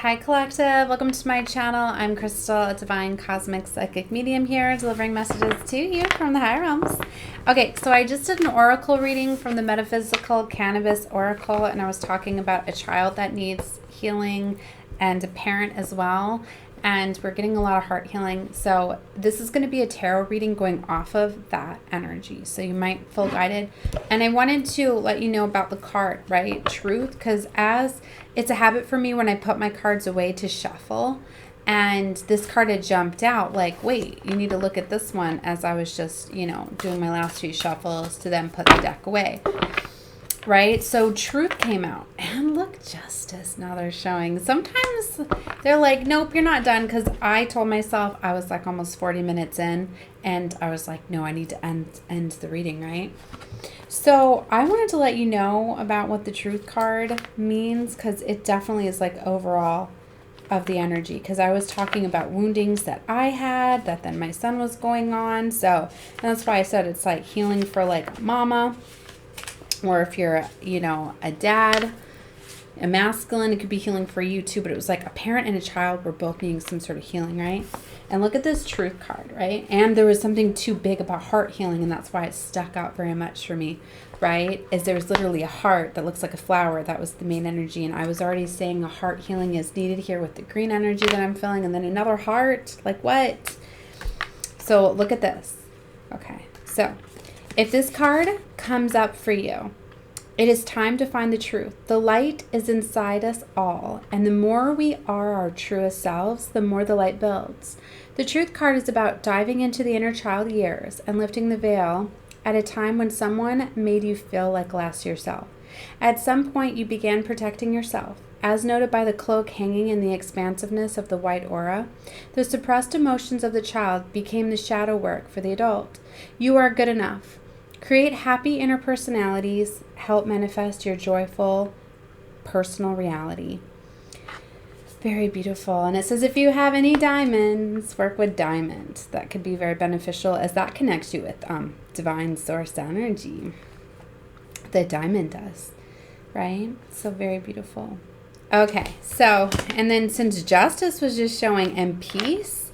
Hi Collective, welcome to my channel. I'm Crystal, a divine cosmic psychic medium here, delivering messages to you from the higher realms. Okay, so I just did an oracle reading from the Metaphysical Cannabis Oracle, and I was talking about a child that needs healing and a parent as well. And we're getting a lot of heart healing. So this is going to be a tarot reading going off of that energy. So you might feel guided. And I wanted to let you know about the card, right? Truth, because as it's a habit for me when I put my cards away to shuffle. And this card had jumped out like, wait, you need to look at this one as I was just, doing my last few shuffles to then put the deck away. Right? So truth came out. And look, justice. Now they're showing. Sometimes they're like, nope, you're not done. Because I told myself I was like almost 40 minutes in. And I was like, no, I need to end the reading, right? So I wanted to let you know about what the truth card means. Because it definitely is like overall of the energy. Because I was talking about woundings that I had. That then my son was going on. So and that's why I said it's like healing for like mama. Or if you're, a dad, a masculine, it could be healing for you too. But it was like a parent and a child were both needing some sort of healing, right? And look at this truth card, right? And there was something too big about heart healing, and that's why it stuck out very much for me, right? Is there's literally a heart that looks like a flower. That was the main energy. And I was already saying a heart healing is needed here with the green energy that I'm feeling. And then another heart, like what? So look at this. Okay, so if this card comes up for you, it is time to find the truth. The light is inside us all, and the more we are our truest selves, the more the light builds. The truth card is about diving into the inner child years and lifting the veil at a time when someone made you feel like less yourself. At some point, you began protecting yourself. As noted by the cloak hanging in the expansiveness of the white aura, the suppressed emotions of the child became the shadow work for the adult. You are good enough. Create happy inner personalities. Help manifest your joyful personal reality. Very beautiful. And it says if you have any diamonds, work with diamonds. That could be very beneficial as that connects you with divine source energy. The diamond does, right? So very beautiful. Okay, so, and then since justice was just showing and peace,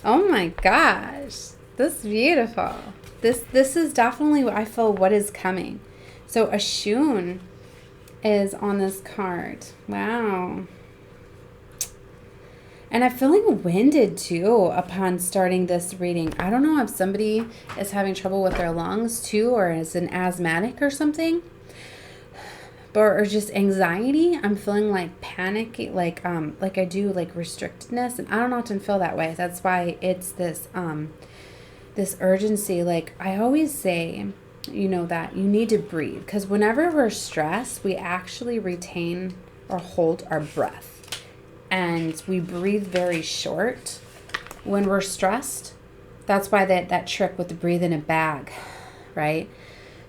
oh my gosh, this is beautiful. This is definitely, I feel, what is coming. So Ashun is on this card. Wow. And I'm feeling winded too upon starting this reading. I don't know if somebody is having trouble with their lungs too, or is an asthmatic or something. Or just anxiety. I'm feeling like panic, like I do like restrictedness, and I don't often feel that way. That's why it's this this urgency. Like I always say, that you need to breathe, because whenever we're stressed, we actually retain or hold our breath, and we breathe very short when we're stressed. That's why that trick with the breathe in a bag, right?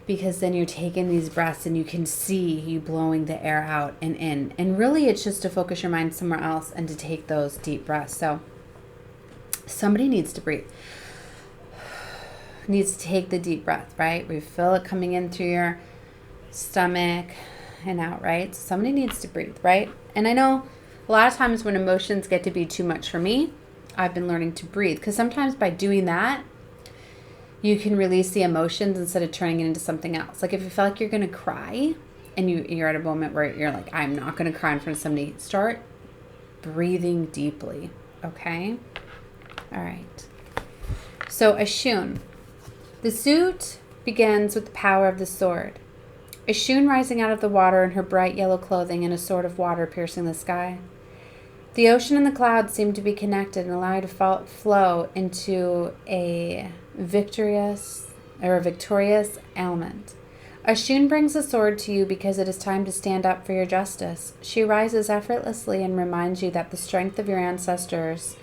Because then you're taking these breaths and you can see you blowing the air out and in. And really it's just to focus your mind somewhere else and to take those deep breaths. So somebody needs to breathe. Needs to take the deep breath, right? We feel it coming in through your stomach and out, right? So somebody needs to breathe, right? And I know a lot of times when emotions get to be too much for me, I've been learning to breathe. Because sometimes by doing that, you can release the emotions instead of turning it into something else. Like if you feel like you're going to cry and you're at a moment where you're like, I'm not going to cry in front of somebody, start breathing deeply, okay? All right. So Ashun. The suit begins with the power of the sword. Ashun rising out of the water in her bright yellow clothing and a sword of water piercing the sky. The ocean and the clouds seem to be connected and allow you to flow into a victorious element. Ashun brings a sword to you because it is time to stand up for your justice. She rises effortlessly and reminds you that the strength of your ancestors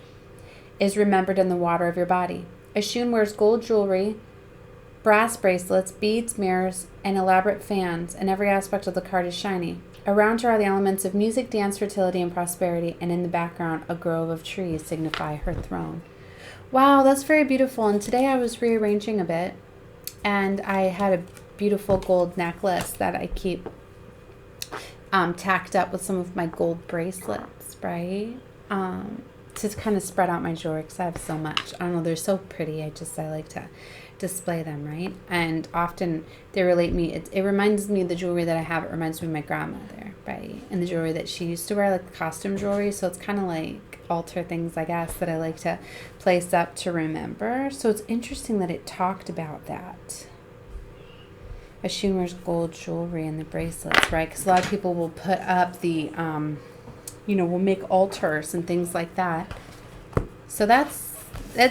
is remembered in the water of your body. Ashun wears gold jewelry, brass bracelets, beads, mirrors, and elaborate fans, and every aspect of the card is shiny. Around her are the elements of music, dance, fertility, and prosperity, and in the background, a grove of trees signify her throne. Wow, that's very beautiful. And today I was rearranging a bit, and I had a beautiful gold necklace that I keep tacked up with some of my gold bracelets, right? To kind of spread out my jewelry because I have so much. I don't know, they're so pretty. I like to display them, right? And often they relate me. It reminds me of the jewelry that I have. It reminds me of my grandmother, right? And the jewelry that she used to wear, like the costume jewelry. So it's kind of like altar things, I guess, that I like to place up to remember. So it's interesting that it talked about that. She wears gold jewelry and the bracelets, right? Because a lot of people will put up the, will make altars and things like that. So that's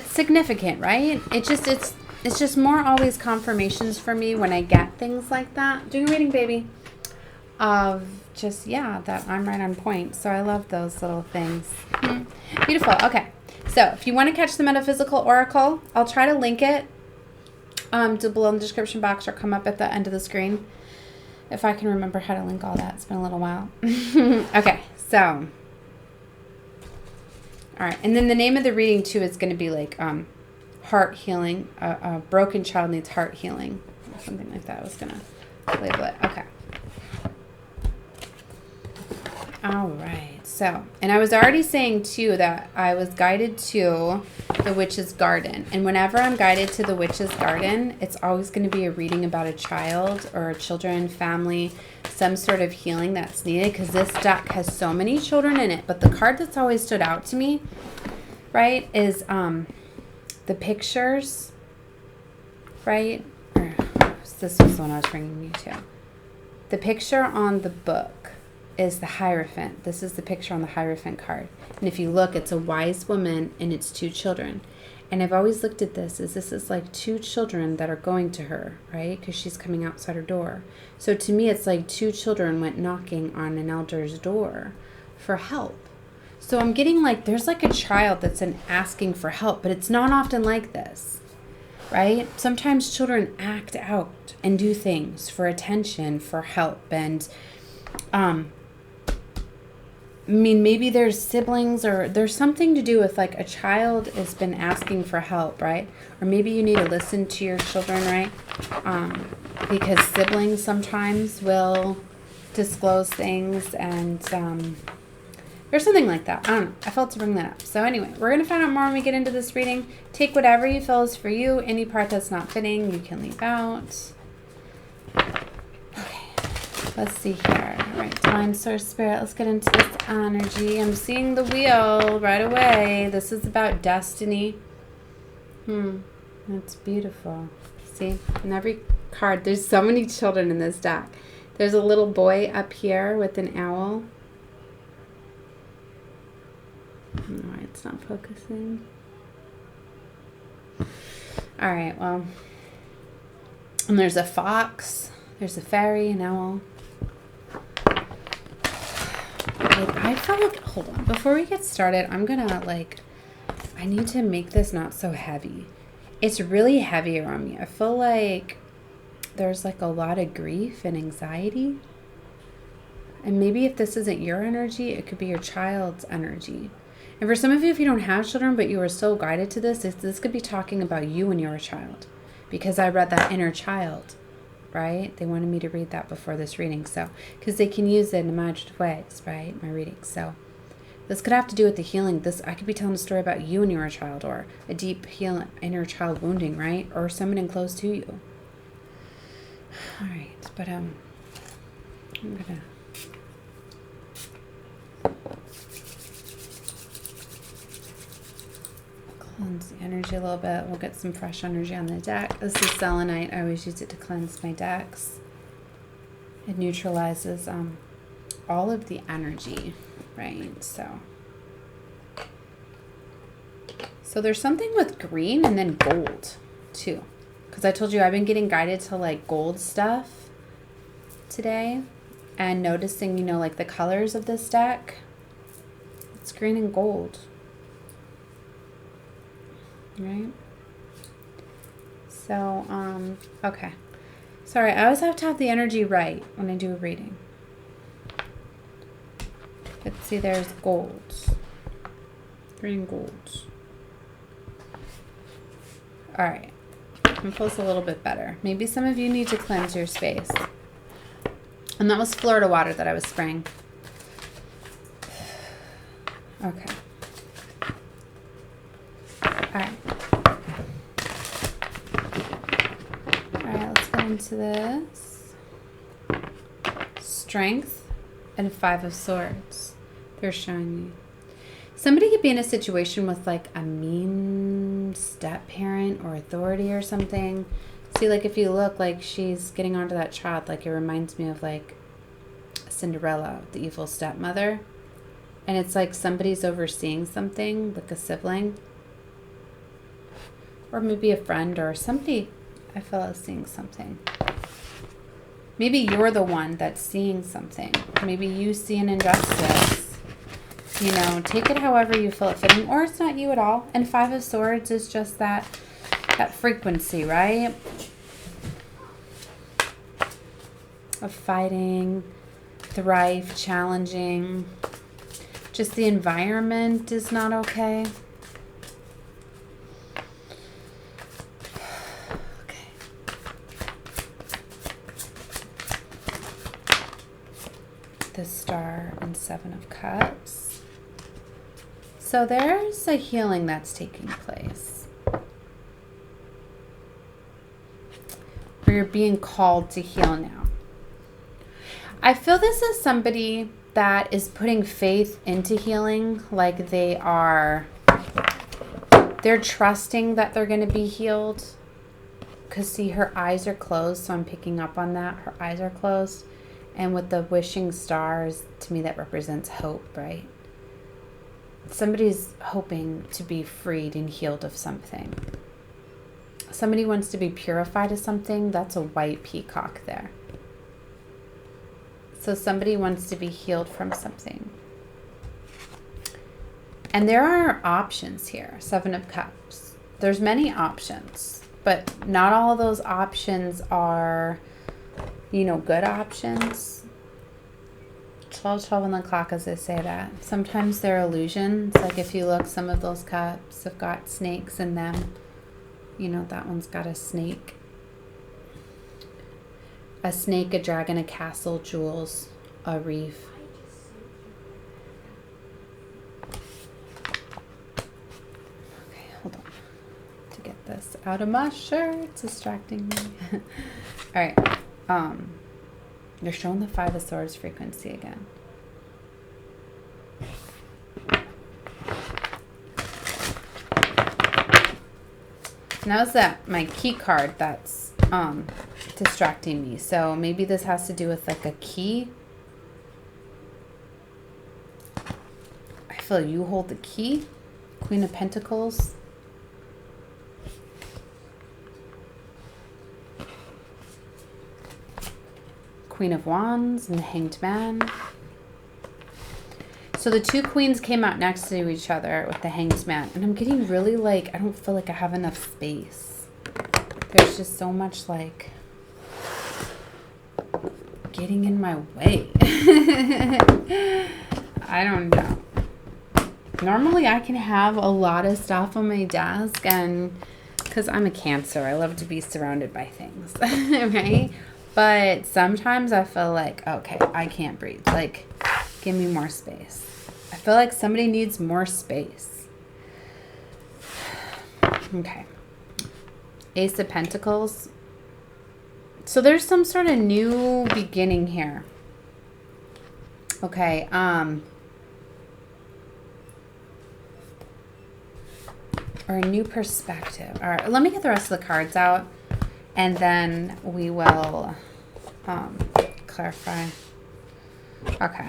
significant, right? It's just more always confirmations for me when I get things like that. Doing a reading, baby. Of just, that I'm right on point. So I love those little things. Beautiful. Okay. So if you want to catch the Metaphysical Oracle, I'll try to link it below in the description box or come up at the end of the screen. If I can remember how to link all that. It's been a little while. Okay. So, all right. And then the name of the reading, too, is going to be like heart healing. A broken child needs heart healing. Or something like that. I was going to label it. Okay. All right. So, and I was already saying, too, that I was guided to the Witch's Garden. And whenever I'm guided to the Witch's Garden, it's always going to be a reading about a child or children, family, some sort of healing that's needed, because this deck has so many children in it. But the card that's always stood out to me, right, is the pictures, right? This was the one I was bringing you to. The picture on the book is the Hierophant. This is the picture on the Hierophant card. And if you look, it's a wise woman and it's two children. And I've always looked at this as this is like two children that are going to her, right? Because she's coming outside her door. So to me, it's like two children went knocking on an elder's door for help. So I'm getting like, there's like a child that's asking for help, but it's not often like this, right? Sometimes children act out and do things for attention, for help. And, maybe there's siblings or there's something to do with like a child has been asking for help, right? Or maybe you need to listen to your children, right? Because siblings sometimes will disclose things and or something like that. I don't know. I felt to bring that up. So anyway, we're going to find out more when we get into this reading. Take whatever you feel is for you. Any part that's not fitting, you can leave out. Let's see here. All right, Divine Source Spirit, let's get into this energy. I'm seeing the wheel right away. This is about destiny. That's beautiful. See, in every card, there's so many children in this deck. There's a little boy up here with an owl. I don't know why it's not focusing. All right, well, and there's a fox. There's a fairy, an owl. I feel like, hold on, before we get started, I'm gonna I need to make this not so heavy. It's really heavy around me. I feel like there's like a lot of grief and anxiety. And maybe if this isn't your energy, it could be your child's energy. And for some of you, if you don't have children, but you were so guided to this could be talking about you when you were a child. Because I read that inner child. Right? They wanted me to read that before this reading. So, because they can use it in imaginative ways, right? My reading. So, this could have to do with the healing. I could be telling a story about you when you were a child, or a deep healing, inner child wounding, right? Or someone close to you. All right, but I'm gonna cleanse the energy a little bit. We'll get some fresh energy on the deck. This is selenite. I always use it to cleanse my decks. It neutralizes all of the energy, right? So there's something with green and then gold too. Because I told you I've been getting guided to like gold stuff today and noticing, like the colors of this deck. It's green and gold. Right? So, okay. Sorry, I always have to have the energy right when I do a reading. Let's see, there's golds. Green golds. Alright. I'm close a little bit better. Maybe some of you need to cleanse your space. And that was Florida water that I was spraying. Okay. Alright. Alright, let's get into this. Strength and 5 of Swords. They're showing me. Somebody could be in a situation with like a mean step parent or authority or something. See, like if you look, like she's getting onto that child, like it reminds me of like Cinderella, the evil stepmother. And it's like somebody's overseeing something, like a sibling. Or maybe a friend or somebody. I feel like seeing something. Maybe you're the one that's seeing something. Maybe you see an injustice. You know, take it however you feel it fitting, or it's not you at all. And 5 of Swords is just that frequency, right? Of fighting, thrive, challenging. Just the environment is not okay. Okay. The Star and 7 of Cups. So there's a healing that's taking place. Where you're being called to heal now. I feel this is somebody that is putting faith into healing. Like they're trusting that they're going to be healed. Because see, her eyes are closed. So I'm picking up on that. Her eyes are closed. And with the wishing stars, to me that represents hope, right? Somebody's hoping to be freed and healed of something. Somebody wants to be purified of something. That's a white peacock there. So somebody wants to be healed from something. And there are options here. 7 of Cups. There's many options. But not all of those options are, you know, good options. 12 on the clock as I say that. Sometimes they're illusions. Like if you look, some of those cups have got snakes in them. You know, that one's got a snake. A snake, a dragon, a castle, jewels, a reef. Okay, hold on. To get this out of my shirt. It's distracting me. All right. They're showing the 5 of Swords frequency again. Now is that my key card that's distracting me. So maybe this has to do with like a key. I feel you hold the key. Queen of Pentacles. Queen of Wands and the Hanged Man. So the 2 queens came out next to each other with the Hanged Man. And I'm getting really like, I don't feel like I have enough space. There's just so much like getting in my way. I don't know. Normally I can have a lot of stuff on my desk, and because I'm a Cancer, I love to be surrounded by things, right? But sometimes I feel like, okay, I can't breathe. Like, give me more space. I feel like somebody needs more space. Okay. Ace of Pentacles. So there's some sort of new beginning here. Okay. Or a new perspective. All right. Let me get the rest of the cards out, and then we will clarify. Okay.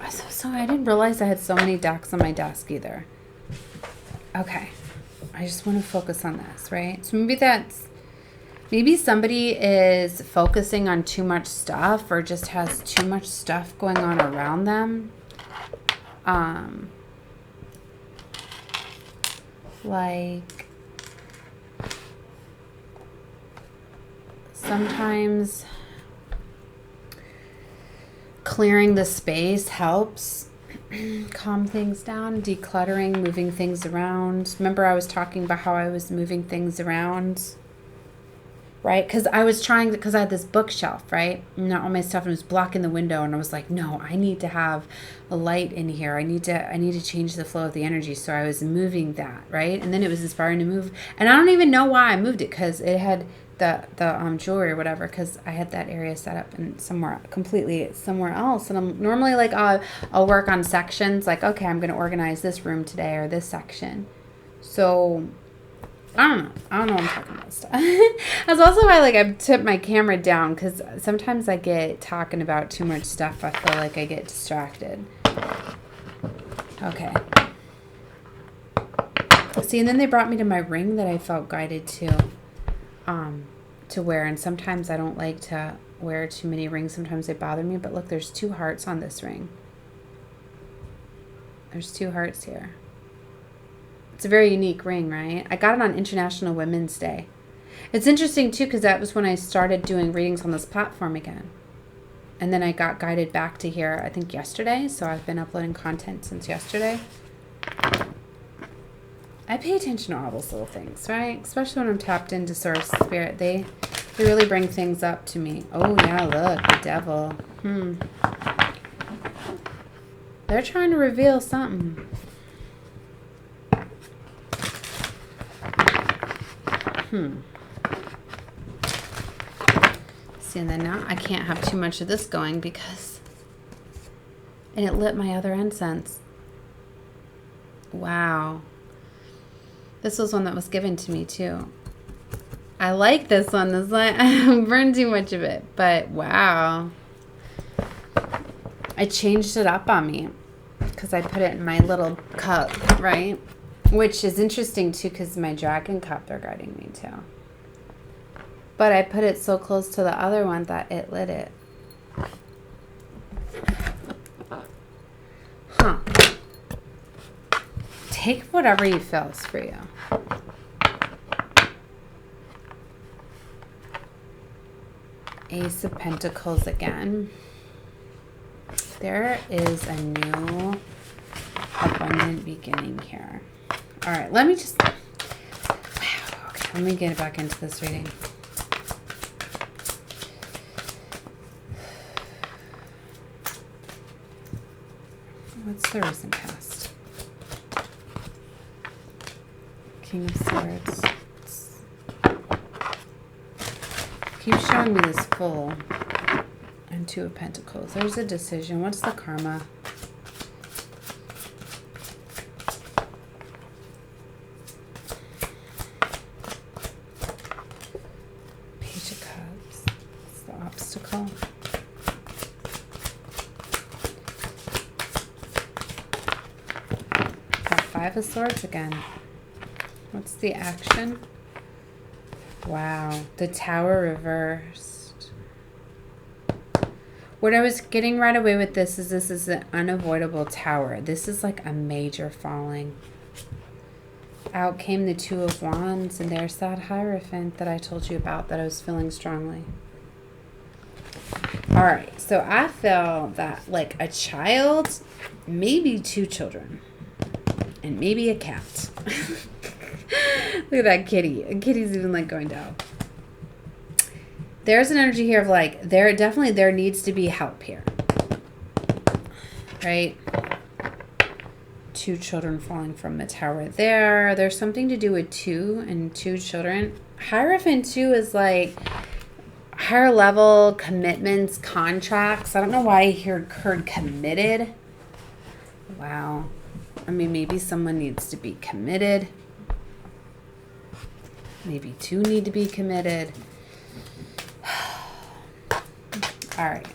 So I didn't realize I had so many decks on my desk either. Okay. I just want to focus on this, right? So maybe somebody is focusing on too much stuff, or just has too much stuff going on around them. Like sometimes clearing the space helps calm things down, decluttering, moving things around. Remember I was talking about how I was moving things around? right? Because I was trying to, because I had this bookshelf, right? And all my stuff was blocking the window, and I was like, no, I need to have a light in here. I need to change the flow of the energy. So I was moving that, right? And then it was inspiring to move, and I don't even know why I moved it, because it had the jewelry or whatever, because I had that area set up in completely somewhere else. And I'm normally like, I'll work on sections, like, okay, I'm going to organize this room today or this section. So I don't know what I'm talking about stuff. That's also why, like, I've tipped my camera down, because sometimes I get talking about too much stuff. I feel like I get distracted. Okay. See, and then they brought me to my ring that I felt guided to wear. And sometimes I don't like to wear too many rings. Sometimes they bother me. But look, there's 2 hearts on this ring. There's 2 hearts here. It's a very unique ring, right? I got it on International Women's Day. It's interesting, too, because that was when I started doing readings on this platform again. And then I got guided back to here, I think, yesterday. So I've been uploading content since yesterday. I pay attention to all those little things, right? Especially when I'm tapped into Source Spirit. They really bring things up to me. Oh, yeah, look, the devil. They're trying to reveal something. See, and then now I can't have too much of this going, because... And it lit my other incense. Wow. This was one that was given to me, too. I like this one. This one, I burned too much of it. But, wow. I changed it up on me, because I put it in my little cup, right? Which is interesting, too, because my dragon cup they're guiding me to. But I put it so close to the other one that it lit it. Huh. Take whatever you feel is for you. Ace of Pentacles again. There is a new abundant beginning here. All right, let me just... Wow, okay, let me get back into this reading. What's the recent past? King of Swords. Keep showing me this full. And 2 of Pentacles. There's a decision. What's the karma? Page of Cups. What's the obstacle? Got 5 of Swords again. What's the action? Wow. The Tower reversed. What I was getting right away with this is an unavoidable tower. This is like a major falling. Out came the 2 of Wands, and there's that Hierophant that I told you about that I was feeling strongly. All right, so I feel that like a child, maybe 2 children, and maybe a cat. Look at that kitty. A kitty's even like going down. There's an energy here of like, there needs to be help here. Right? 2 children falling from the tower there. There's something to do with 2 and 2 children. Hierophant 2 is like higher level commitments, contracts. I don't know why I heard committed. Wow. I mean, maybe someone needs to be committed. Maybe 2 need to be committed. All right.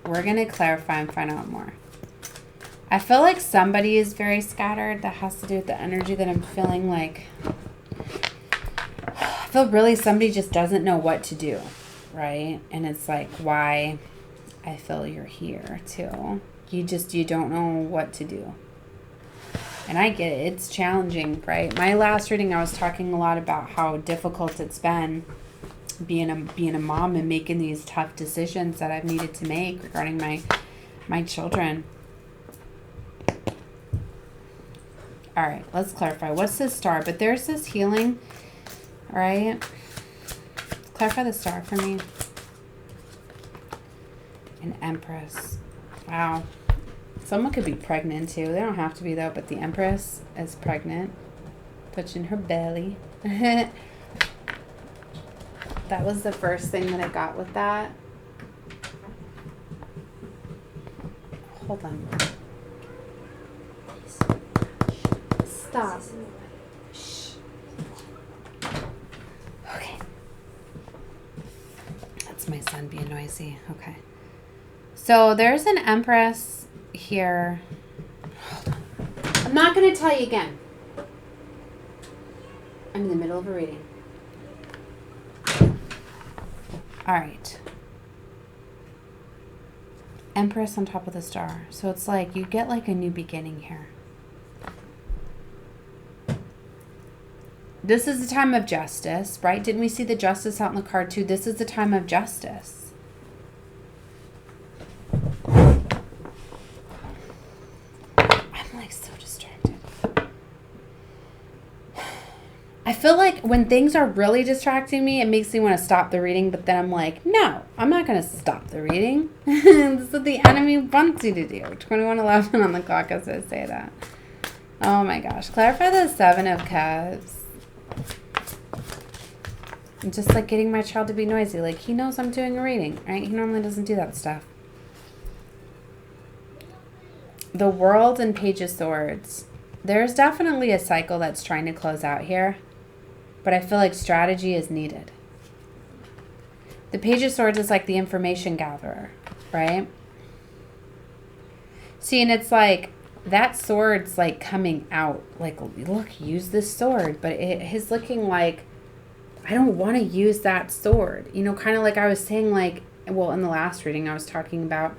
We're going to clarify and find out more. I feel like somebody is very scattered. That has to do with the energy that I'm feeling like. I feel really somebody just doesn't know what to do, right? And it's like why I feel you're here too. You don't know what to do. And I get it. It's challenging, right? My last reading, I was talking a lot about how difficult it's been being a mom and making these tough decisions that I've needed to make regarding my children. All right, let's clarify. What's this star? But there's this healing, right? Clarify the star for me. An Empress. Wow. Someone could be pregnant too. They don't have to be though, but the Empress is pregnant. Touching her belly. That was the first thing that I got with that. Hold on. Stop. Shh. Okay. That's my son being noisy. Okay. So there's an Empress here. Hold on. I'm not going to tell you again. I'm in the middle of a reading. All right. Empress on top of the star. So it's like you get like a new beginning here. This is the time of justice, right? Didn't we see the justice out in the card too? This is the time of justice. I'm like so distracted. I feel like when things are really distracting me, it makes me want to stop the reading, but then I'm like, no, I'm not going to stop the reading. This is what the enemy wants you to do. 21:11 on the clock as I say that. Oh my gosh. Clarify the Seven of Cups. I'm just like getting my child to be noisy. Like he knows I'm doing a reading, right? He normally doesn't do that stuff. The World and Page of Swords. There's definitely a cycle that's trying to close out here, but I feel like strategy is needed. The Page of Swords is like the information gatherer, right? See, and it's like that sword's like coming out. Like, look, use this sword, but he's looking like, I don't want to use that sword. You know, kind of like I was saying, like, well, in the last reading, I was talking about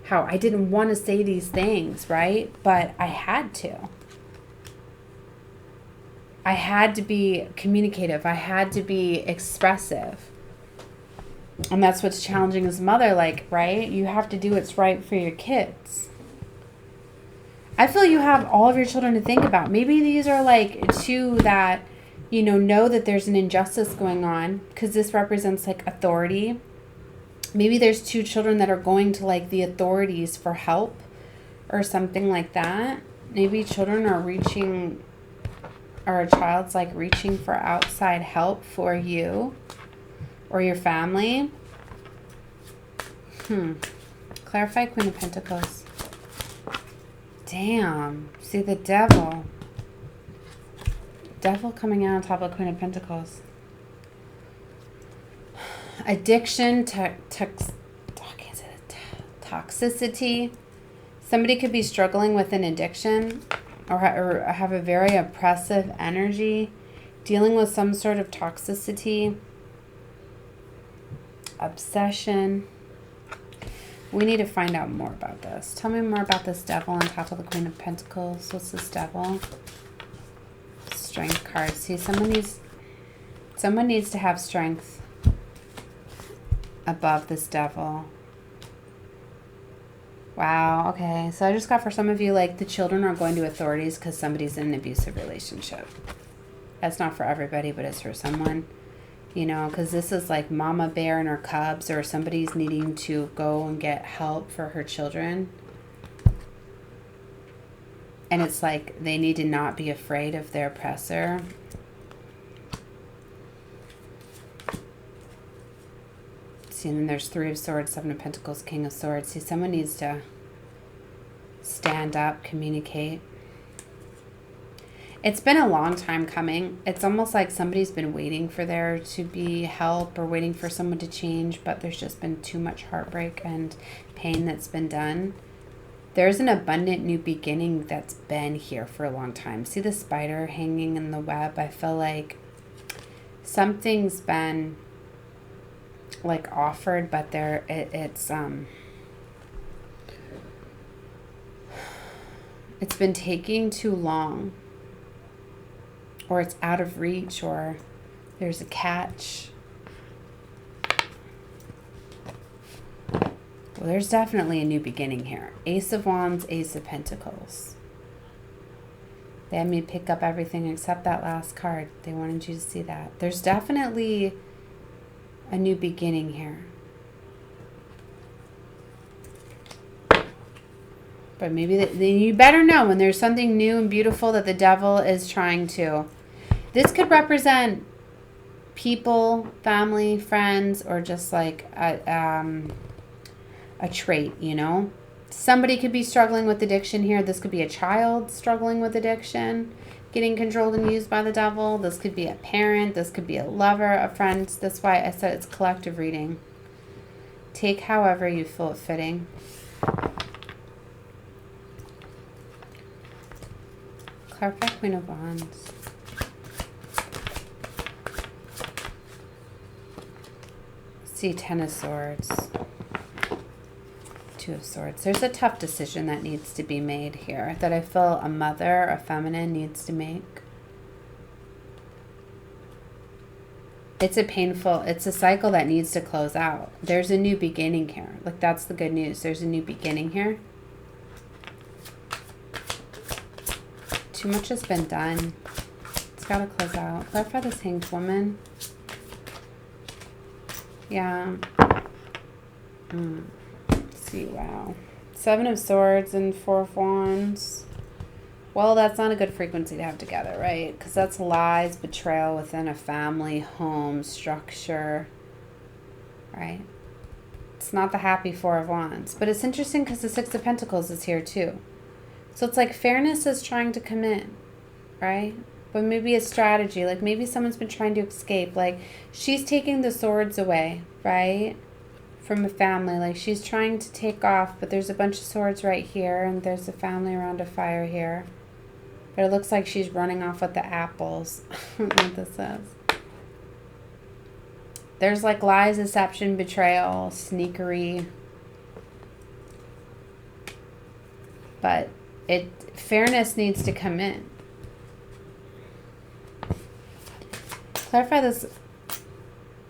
how I didn't want to say these things, right? But I had to. I had to be communicative. I had to be expressive. And that's what's challenging as a mother, like, right? You have to do what's right for your kids. I feel you have all of your children to think about. Maybe these are like two that, you know that there's an injustice going on because this represents like authority. Maybe there's two children that are going to like the authorities for help or something like that. Maybe children are reaching, or a child's like reaching for outside help for you or your family. Clarify Queen of Pentacles. Damn. See the Devil. Devil coming out on top of Queen of Pentacles. Addiction, toxicity. Somebody could be struggling with an addiction or have a very oppressive energy, dealing with some sort of toxicity, obsession. We need to find out more about this. Tell me more about this Devil on top of the Queen of Pentacles. What's this Devil? Strength card. See, someone needs to have strength above this Devil. Wow, okay. So I just got for some of you, like, the children are going to authorities because somebody's in an abusive relationship. That's not for everybody, but it's for someone. You know, because this is like mama bear and her cubs, or somebody's needing to go and get help for her children. And it's like they need to not be afraid of their oppressor. See, and then there's Three of Swords, Seven of Pentacles, King of Swords. See, someone needs to stand up, communicate. It's been a long time coming. It's almost like somebody's been waiting for there to be help or waiting for someone to change, but there's just been too much heartbreak and pain that's been done. There's an abundant new beginning that's been here for a long time. See the spider hanging in the web? I feel like something's been like offered, but it's been taking too long. Or it's out of reach, or there's a catch. Well, there's definitely a new beginning here. Ace of Wands, Ace of Pentacles. They had me pick up everything except that last card. They wanted you to see that. There's definitely a new beginning here. But maybe you better know when there's something new and beautiful that the devil is trying to. This could represent people, family, friends, or just like a trait, you know. Somebody could be struggling with addiction here. This could be a child struggling with addiction, getting controlled and used by the devil. This could be a parent. This could be a lover, a friend. That's why I said it's collective reading. Take however you feel it fitting. Clarify Queen of Wands. See, Ten of Swords. Two of Swords. There's a tough decision that needs to be made here that I feel a mother, a feminine, needs to make. It's a cycle that needs to close out. There's a new beginning here. Like, that's the good news. There's a new beginning here. Too much has been done. It's got to close out. Clarify this Hanged Woman. Yeah. See, wow. Seven of Swords and Four of Wands. Well, that's not a good frequency to have together, right? Because that's lies, betrayal within a family, home, structure, right? It's not the happy Four of Wands. But it's interesting because the Six of Pentacles is here too. So it's like fairness is trying to come in, right? But maybe a strategy, like maybe someone's been trying to escape. Like she's taking the swords away, right? From a family. Like she's trying to take off, but there's a bunch of swords right here, and there's a family around a fire here. But it looks like she's running off with the apples. I don't know what this says. There's like lies, deception, betrayal, sneakery. But fairness needs to come in. Clarify this.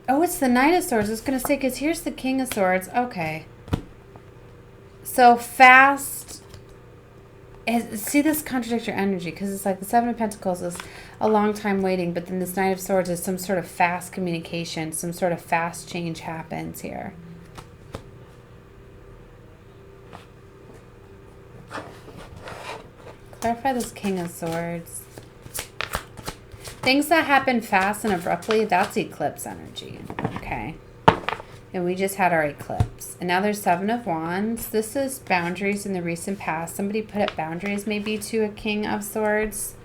Oh, it's the Knight of Swords. I was going to say, because here's the King of Swords. Okay. So fast. See this contradictory energy, because it's like the Seven of Pentacles is a long time waiting, but then this Knight of Swords is some sort of fast communication, some sort of fast change happens here. Clarify this King of Swords. Things that happen fast and abruptly, that's eclipse energy. Okay. And we just had our eclipse. And now there's Seven of Wands. This is boundaries in the recent past. Somebody put up boundaries maybe to a King of Swords.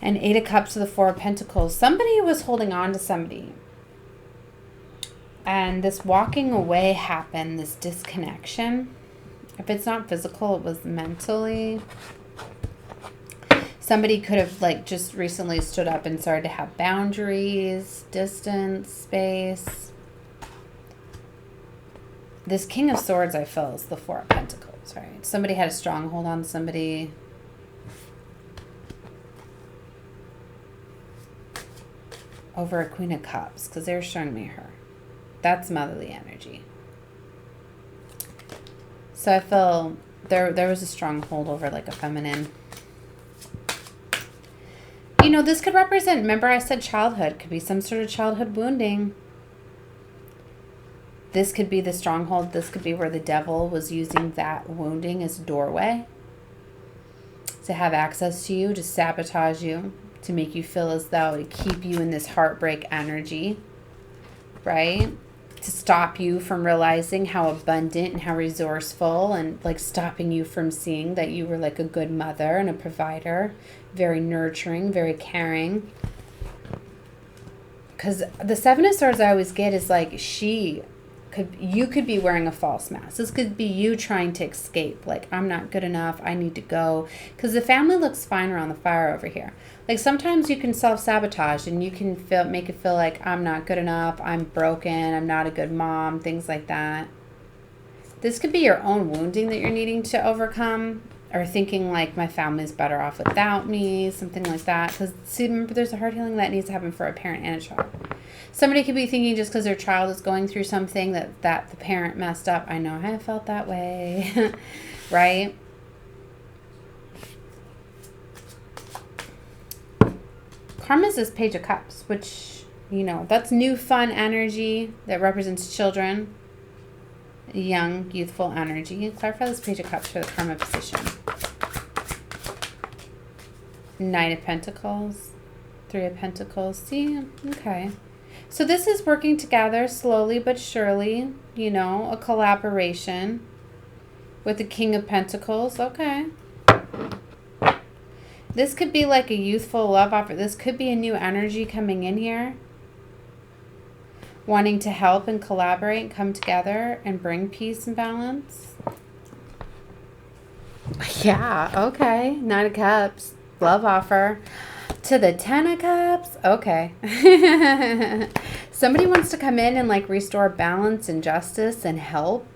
And Eight of Cups to the Four of Pentacles. Somebody was holding on to somebody. And this walking away happened, this disconnection. If it's not physical, it was mentally. Somebody could have like just recently stood up and started to have boundaries, distance, space. This King of Swords, I feel, is the Four of Pentacles, right? Somebody had a stronghold on somebody. Over a Queen of Cups, because they were showing me her. That's motherly energy. So I feel there was a stronghold over like a feminine. You know, this could represent, remember I said childhood, could be some sort of childhood wounding. This could be the stronghold. This could be where the devil was using that wounding as a doorway to have access to you, to sabotage you, to make you feel as though to keep you in this heartbreak energy, right? To stop you from realizing how abundant and how resourceful, and like stopping you from seeing that you were like a good mother and a provider, very nurturing, very caring. Because the Seven of Swords I always get is like you could be wearing a false mask. This could be you trying to escape. Like, I'm not good enough. I need to go. Because the family looks fine around the fire over here. Like, sometimes you can self-sabotage and you can make it feel like I'm not good enough. I'm broken. I'm not a good mom. Things like that. This could be your own wounding that you're needing to overcome. Or thinking like my family's better off without me. Something like that. Because, see, remember, there's a heart healing that needs to happen for a parent and a child. Somebody could be thinking just because their child is going through something that the parent messed up. I know I have felt that way, right? Karma is this Page of Cups, which You know, that's new fun energy that represents children. Young, youthful energy. Clarify this Page of Cups for the karma position. Knight of Pentacles. Three of Pentacles. See? Okay. So this is working together slowly but surely. You know, a collaboration with the King of Pentacles. Okay. This could be like a youthful love offer. This could be a new energy coming in here. Wanting to help and collaborate and come together and bring peace and balance. Yeah, okay. Nine of Cups. Love offer. To the Ten of Cups. Okay. Somebody wants to come in and like restore balance and justice and help.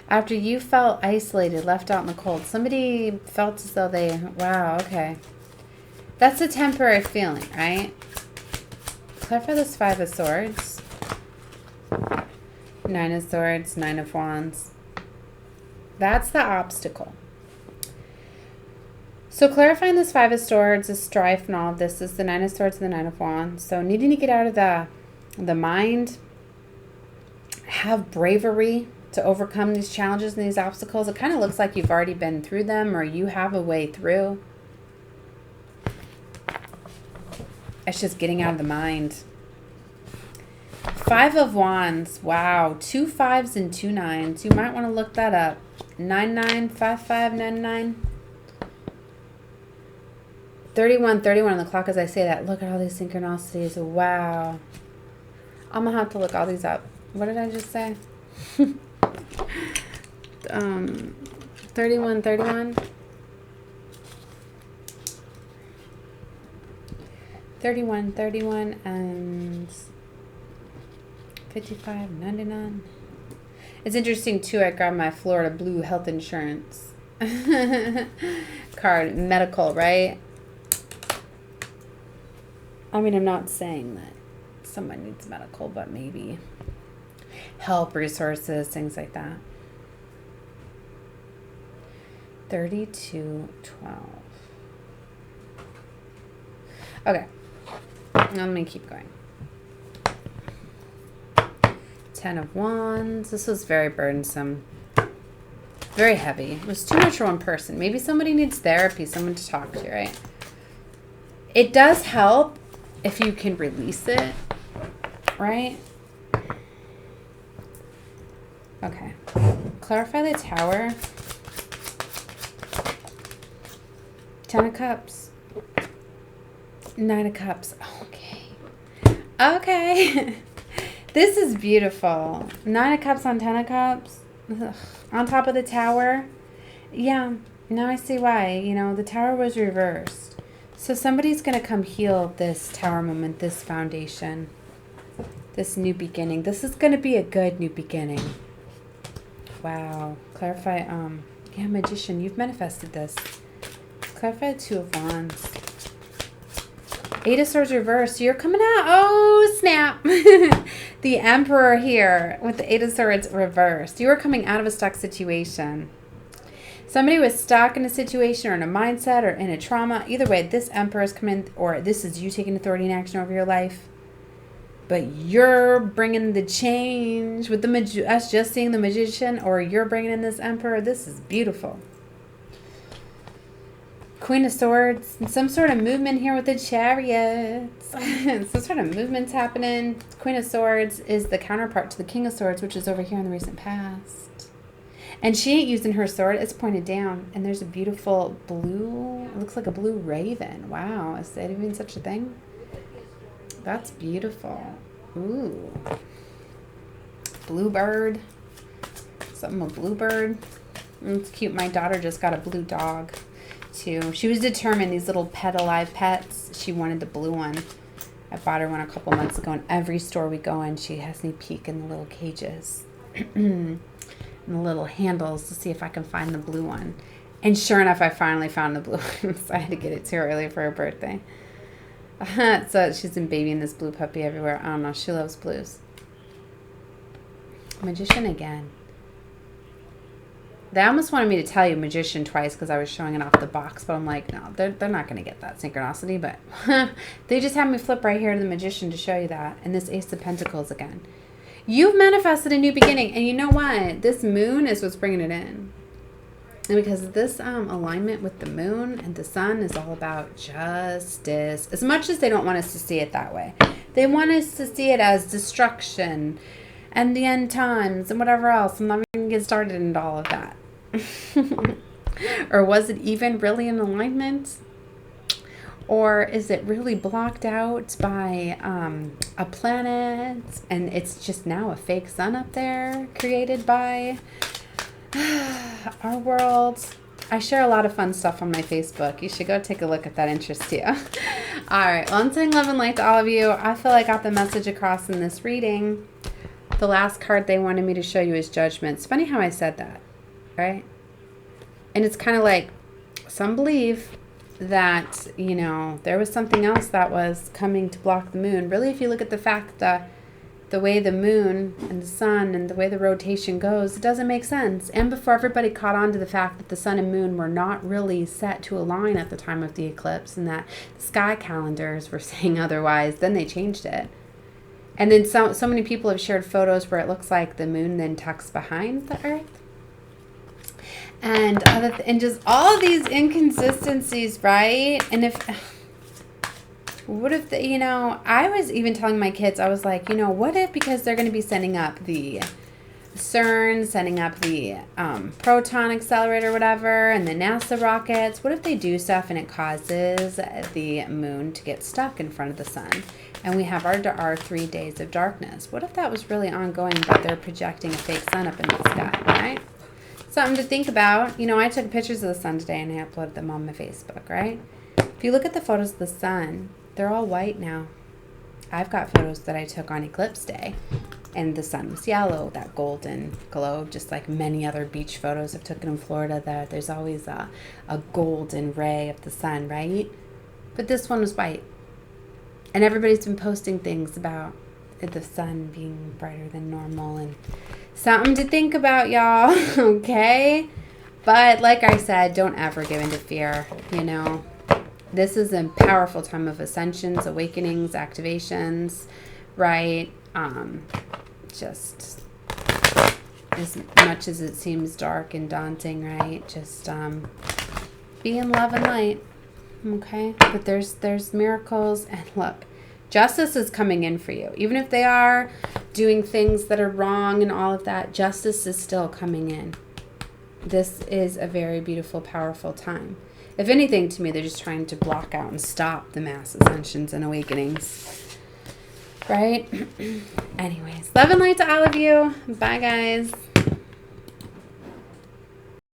After you felt isolated, left out in the cold. Somebody felt as though they... Wow, okay. That's a temporary feeling, right? Clarify this Five of Swords. Nine of Swords, Nine of Wands. That's the obstacle. So clarifying this Five of Swords, is strife and all of this is the Nine of Swords and the Nine of Wands. So needing to get out of the mind, have bravery to overcome these challenges and these obstacles. It kind of looks like you've already been through them or you have a way through. It's just getting out of the mind. Five of Wands. Wow. 2 5s and 2 9s. You might want to look that up. 995599. 31 on the clock as I say that. Look at all these synchronicities. Wow. I'm going to have to look all these up. What did I just say? 31 and 55.99. It's interesting too. I grabbed my Florida Blue health insurance card, medical, right? I mean, I'm not saying that someone needs medical, but maybe help, resources, things like that. 3212. Okay. Let me keep going. 10 of Wands. This was very burdensome. Very heavy. It was too much for one person. Maybe somebody needs therapy, someone to talk to, right? It does help if you can release it, right? Okay. Clarify the Tower. 10 of Cups. 9 of Cups. Okay. Okay. This is beautiful. 9 of Cups on 10 of Cups. Ugh. On top of the Tower. Yeah. Now I see why. You know, the Tower was reversed. So somebody's going to come heal this Tower moment, this foundation, this new beginning. This is going to be a good new beginning. Wow. Clarify, yeah, Magician, you've manifested this. Clarify the 2 of Wands. 8 of Swords reversed. You're coming out. Oh, snap. The Emperor here with the 8 of Swords reversed. You are coming out of a stuck situation. Somebody was stuck in a situation or in a mindset or in a trauma. Either way, this Emperor is coming, or this is you taking authority and action over your life. But you're bringing the change with the us just seeing the Magician, or you're bringing in this Emperor. This is beautiful. Queen of Swords. Some sort of movement here with the Chariots. Some sort of movement's happening. Queen of Swords is the counterpart to the King of Swords, which is over here in the recent past. And she ain't using her sword. It's pointed down. And there's a beautiful blue. It looks like a blue raven. Wow. Is that even such a thing? That's beautiful. Ooh. Bluebird. Something with bluebird. It's cute. My daughter just got a blue dog, too. She was determined. These little pet alive pets. She wanted the blue one. I bought her one a couple months ago. In every store we go in, she has me peek in the little cages. And the little handles to see if I can find the blue one. And sure enough, I finally found the blue one. So I had to get it to her early for her birthday. So she's been babying this blue puppy everywhere. I don't know. She loves blues. Magician again. They almost wanted me to tell you magician twice because I was showing it off the box, but I'm like, no, they're not going to get that synchronicity. But they just had me flip right here to the magician to show you that. And this Ace of Pentacles again. You've manifested a new beginning. And you know what? This moon is what's bringing it in. And because this alignment with the moon and the sun is all about justice. As much as they don't want us to see it that way. They want us to see it as destruction and the end times and whatever else. I'm not even going to get started into all of that. Or was it even really in alignment? Or is it really blocked out by a planet and it's just now a fake sun up there created by our world? I share a lot of fun stuff on my Facebook. You should go take a look if that interests you. All right. Well, I'm sending love and light to all of you. I feel I got the message across in this reading. The last card they wanted me to show you is Judgment. It's funny how I said that, right? And it's kind of like some believe that, you know, there was something else that was coming to block the moon. Really, if you look at the fact that the way the moon and the sun and the way the rotation goes, it doesn't make sense. And before everybody caught on to the fact that the sun and moon were not really set to align at the time of the eclipse and that the sky calendars were saying otherwise, then they changed it. And then so many people have shared photos where it looks like the moon then tucks behind the earth. And just all these inconsistencies, right? And what if, you know, I was even telling my kids, I was like, you know, what if, because they're going to be sending up the CERN, sending up the proton accelerator, whatever, and the NASA rockets, what if they do stuff and it causes the moon to get stuck in front of the sun? And we have our 3 days of darkness. What if that was really ongoing, but they're projecting a fake sun up in the sky, right? Something to think about. You know, I took pictures of the sun today and I uploaded them on my Facebook, right? If you look at the photos of the sun, they're all white now. I've got photos that I took on eclipse day and the sun was yellow, that golden glow, just like many other beach photos I've taken in Florida, that there's always a golden ray of the sun, right? But this one was white. And everybody's been posting things about the sun being brighter than normal and something to think about, y'all. Okay? But like I said, don't ever give in to fear, you know. This is a powerful time of ascensions, awakenings, activations, right? Just as much as it seems dark and daunting, right? Just be in love and light, okay? But there's miracles, and look, justice is coming in for you. Even if they are doing things that are wrong and all of that, justice is still coming in. This is a very beautiful, powerful time. If anything, to me, they're just trying to block out and stop the mass ascensions and awakenings. Right? Anyways, love and light to all of you. Bye, guys.